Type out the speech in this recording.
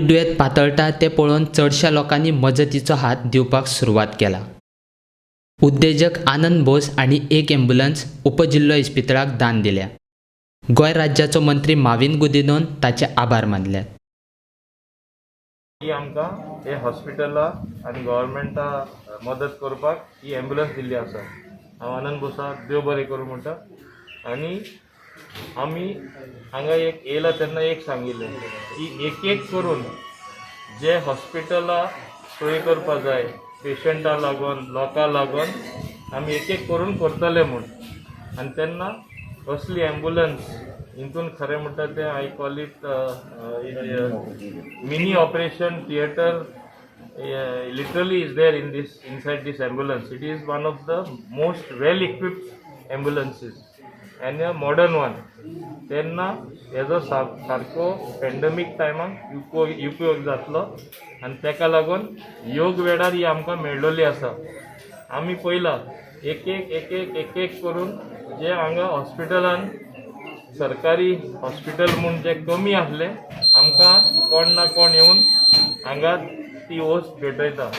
दुयेंत पातळटा ते पळोवन चडशा लोकांनी मजतीचो हात दिवपाक सुरवात केला। उद्देजक आनंद बोस आणि एक ॲम्ब्युलन्स उपजिल्लो इस्पितळाक दान दिल्या। गोंय राज्याचो मंत्री माविन गुदिन्होन ताचे आभार मानल्यात। ही आमकां हे हॉस्पिटला आनी गव्हर्मेंटा मदत करपाक ही ॲम्ब्युलन्स दिल्ली आसा। हांव आनंद बोसाक देव बरें करूं म्हणटा। आनी आमी हांगा एक येयला तेन्ना एक सांगिल्लें की एक एक करून जे हॉस्पिटला सोय करपा जाय पेशंटा लागून लोकां लागून आमी एक एक करून करतले म्हूण। आनी तेन्ना असली ॲम्ब्युलन्स हितून खरें म्हणटा तें I call it mini operation theatre literally is there inside this ambulance. It is one of the most well equipped ambulances and a modern one. तेन्ना हेजो सारको पॅन्डेमीक टायमाक उपयोग जातलो आनी तेका लागून योग वेळार ही आमकां मेळ्ळोली आसा। आमी पयला एक एक करून जे हांगा हॉस्पिटलान सरकारी हॉस्पिटल म्हूण जे कमी आसले आमकां कोण ना कोण येवन हांगा ती वस्त भेटयता।